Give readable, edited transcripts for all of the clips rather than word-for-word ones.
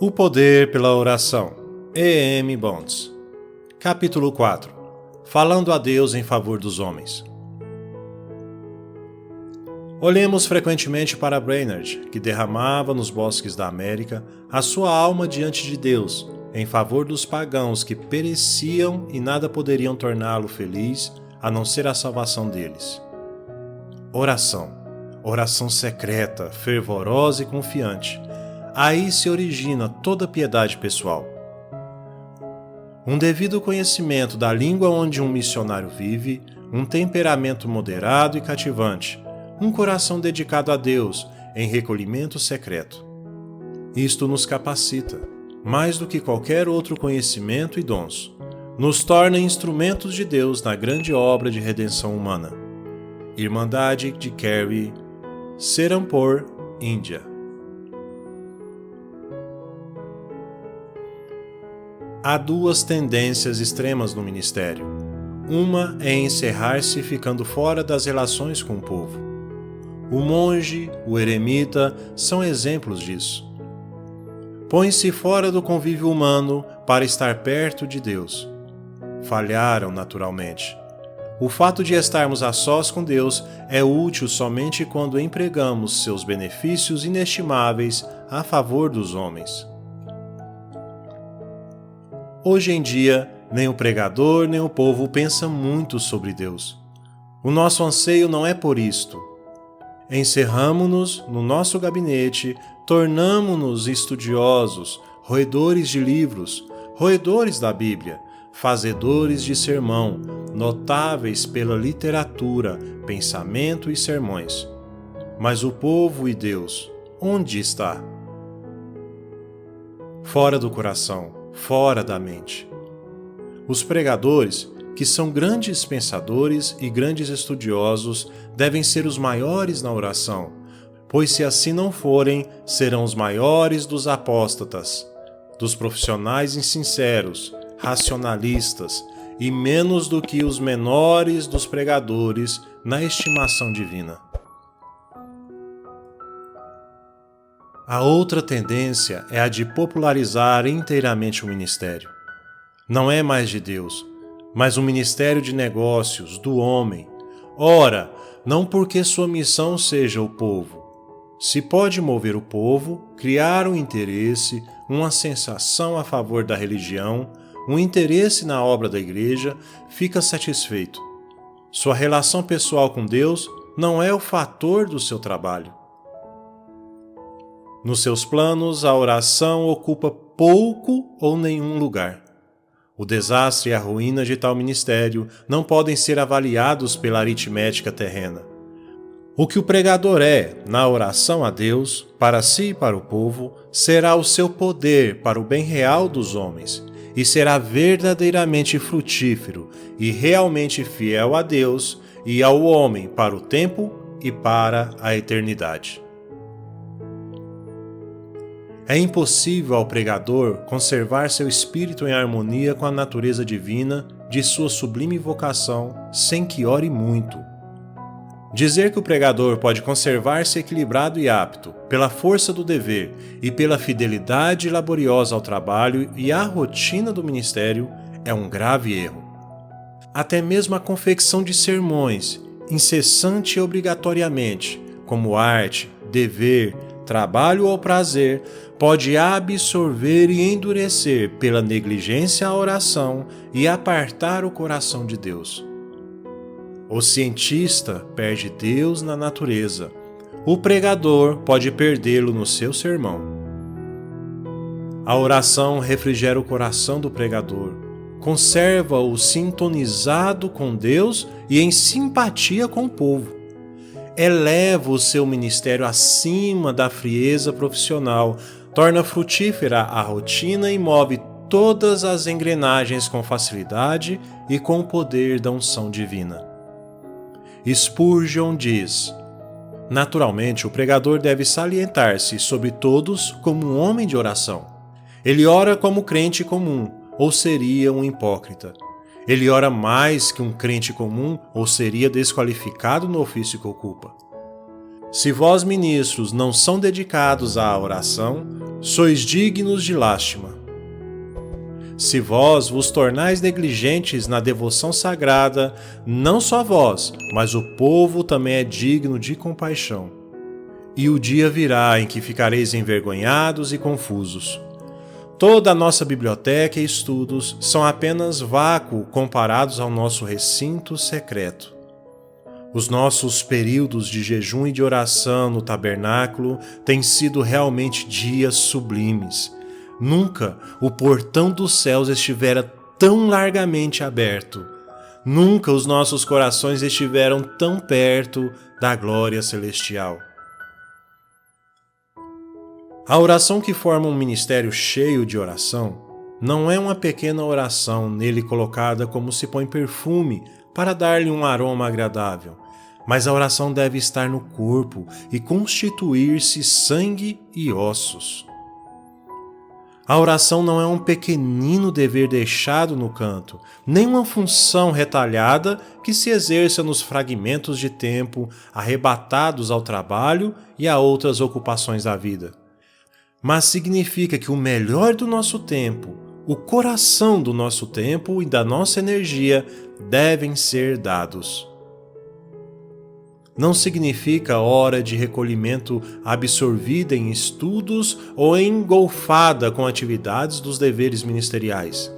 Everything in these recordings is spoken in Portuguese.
O poder pela oração. E.M. Bounds. Capítulo 4. Falando a Deus em favor dos homens. Olhemos frequentemente para Brainerd, que derramava nos bosques da América a sua alma diante de Deus, em favor dos pagãos que pereciam e nada poderiam torná-lo feliz, a não ser a salvação deles. Oração. Oração secreta, fervorosa e confiante. Aí se origina toda piedade pessoal. Um devido conhecimento da língua onde um missionário vive, um temperamento moderado e cativante, um coração dedicado a Deus em recolhimento secreto. Isto nos capacita, mais do que qualquer outro conhecimento e dons, nos torna instrumentos de Deus na grande obra de redenção humana. Irmandade de Kerry, Serampore, Índia. Há duas tendências extremas no ministério. Uma é encerrar-se ficando fora das relações com o povo. O monge, o eremita são exemplos disso. Põem-se fora do convívio humano para estar perto de Deus. Falharam naturalmente. O fato de estarmos a sós com Deus é útil somente quando empregamos seus benefícios inestimáveis a favor dos homens. Hoje em dia, nem o pregador nem o povo pensam muito sobre Deus. O nosso anseio não é por isto. Encerramo-nos no nosso gabinete, tornamo-nos estudiosos, roedores de livros, roedores da Bíblia, fazedores de sermão, notáveis pela literatura, pensamento e sermões. Mas o povo e Deus, onde está? Fora do coração, fora da mente. Os pregadores, que são grandes pensadores e grandes estudiosos, devem ser os maiores na oração, pois se assim não forem, serão os maiores dos apóstatas, dos profissionais insinceros, racionalistas e menos do que os menores dos pregadores na estimação divina. A outra tendência é a de popularizar inteiramente o ministério. Não é mais de Deus, mas um ministério de negócios, do homem. Ora, não porque sua missão seja o povo. Se pode mover o povo, criar um interesse, uma sensação a favor da religião, um interesse na obra da igreja, fica satisfeito. Sua relação pessoal com Deus não é o fator do seu trabalho. Nos seus planos, a oração ocupa pouco ou nenhum lugar. O desastre e a ruína de tal ministério não podem ser avaliados pela aritmética terrena. O que o pregador é, na oração a Deus, para si e para o povo, será o seu poder para o bem real dos homens, e será verdadeiramente frutífero e realmente fiel a Deus e ao homem para o tempo e para a eternidade. É impossível ao pregador conservar seu espírito em harmonia com a natureza divina de sua sublime vocação sem que ore muito. Dizer que o pregador pode conservar-se equilibrado e apto pela força do dever e pela fidelidade laboriosa ao trabalho e à rotina do ministério é um grave erro. Até mesmo a confecção de sermões, incessante e obrigatoriamente, como arte, dever, trabalho ou prazer, pode absorver e endurecer pela negligência à oração e apartar o coração de Deus. O cientista perde Deus na natureza. O pregador pode perdê-lo no seu sermão. A oração refrigera o coração do pregador, conserva-o sintonizado com Deus e em simpatia com o povo. Eleva o seu ministério acima da frieza profissional, torna frutífera a rotina e move todas as engrenagens com facilidade e com o poder da unção divina. Spurgeon diz: naturalmente, o pregador deve salientar-se sobre todos como um homem de oração. Ele ora como crente comum, ou seria um hipócrita. Ele ora mais que um crente comum, ou seria desqualificado no ofício que ocupa. Se vós, ministros, não são dedicados à oração, sois dignos de lástima. Se vós vos tornais negligentes na devoção sagrada, não só vós, mas o povo também é digno de compaixão. E o dia virá em que ficareis envergonhados e confusos. Toda a nossa biblioteca e estudos são apenas vácuo comparados ao nosso recinto secreto. Os nossos períodos de jejum e de oração no tabernáculo têm sido realmente dias sublimes. Nunca o portão dos céus estivera tão largamente aberto. Nunca os nossos corações estiveram tão perto da glória celestial. A oração que forma um ministério cheio de oração não é uma pequena oração nele colocada como se põe perfume para dar-lhe um aroma agradável, mas a oração deve estar no corpo e constituir-se sangue e ossos. A oração não é um pequenino dever deixado no canto, nem uma função retalhada que se exerça nos fragmentos de tempo arrebatados ao trabalho e a outras ocupações da vida. Mas significa que o melhor do nosso tempo, o coração do nosso tempo e da nossa energia devem ser dados. Não significa hora de recolhimento absorvida em estudos ou engolfada com atividades dos deveres ministeriais.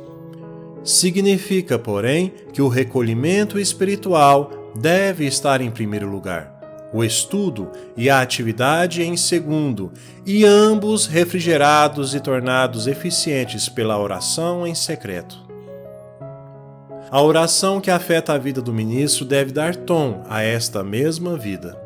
Significa, porém, que o recolhimento espiritual deve estar em primeiro lugar, o estudo e a atividade em segundo, e ambos refrigerados e tornados eficientes pela oração em secreto. A oração que afeta a vida do ministro deve dar tom a esta mesma vida.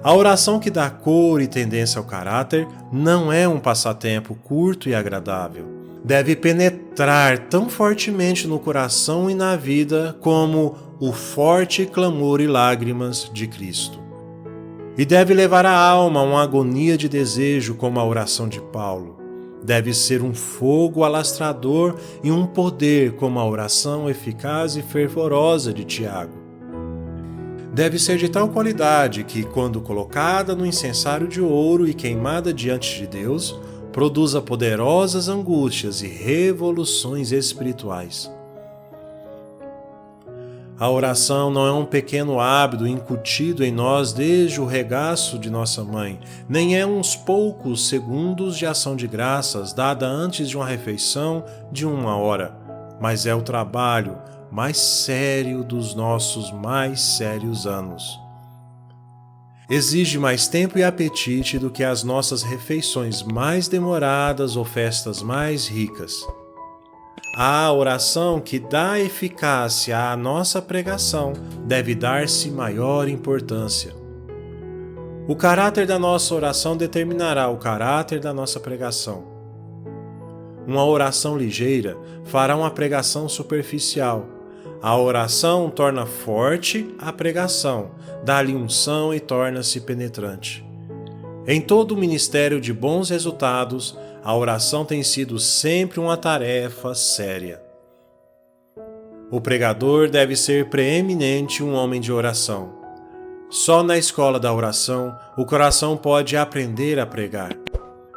A oração que dá cor e tendência ao caráter não é um passatempo curto e agradável. Deve penetrar tão fortemente no coração e na vida como o forte clamor e lágrimas de Cristo. E deve levar a alma a uma agonia de desejo como a oração de Paulo. Deve ser um fogo alastrador e um poder como a oração eficaz e fervorosa de Tiago. Deve ser de tal qualidade que, quando colocada no incensário de ouro e queimada diante de Deus, produza poderosas angústias e revoluções espirituais. A oração não é um pequeno hábito incutido em nós desde o regaço de nossa mãe, nem é uns poucos segundos de ação de graças dada antes de uma refeição de 1 hora, mas é o trabalho mais sério dos nossos mais sérios anos. Exige mais tempo e apetite do que as nossas refeições mais demoradas ou festas mais ricas. A oração que dá eficácia à nossa pregação deve dar-se maior importância. O caráter da nossa oração determinará o caráter da nossa pregação. Uma oração ligeira fará uma pregação superficial. A oração torna forte a pregação, dá-lhe unção e torna-se penetrante. Em todo o ministério de bons resultados, a oração tem sido sempre uma tarefa séria. O pregador deve ser preeminente um homem de oração. Só na escola da oração o coração pode aprender a pregar.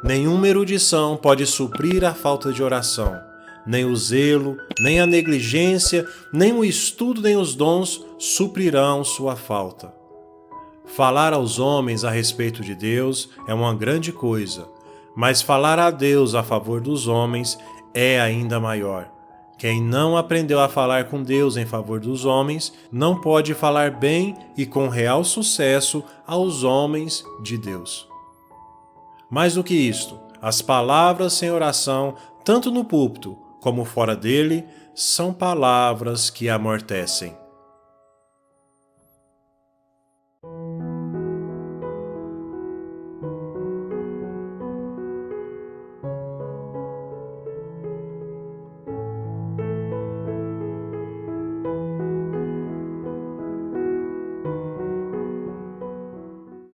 Nenhuma erudição pode suprir a falta de oração. Nem o zelo, nem a negligência, nem o estudo, nem os dons suprirão sua falta. Falar aos homens a respeito de Deus é uma grande coisa, mas falar a Deus a favor dos homens é ainda maior. Quem não aprendeu a falar com Deus em favor dos homens, não pode falar bem e com real sucesso aos homens de Deus. Mais do que isto, as palavras sem oração, tanto no púlpito como fora dele, são palavras que amortecem.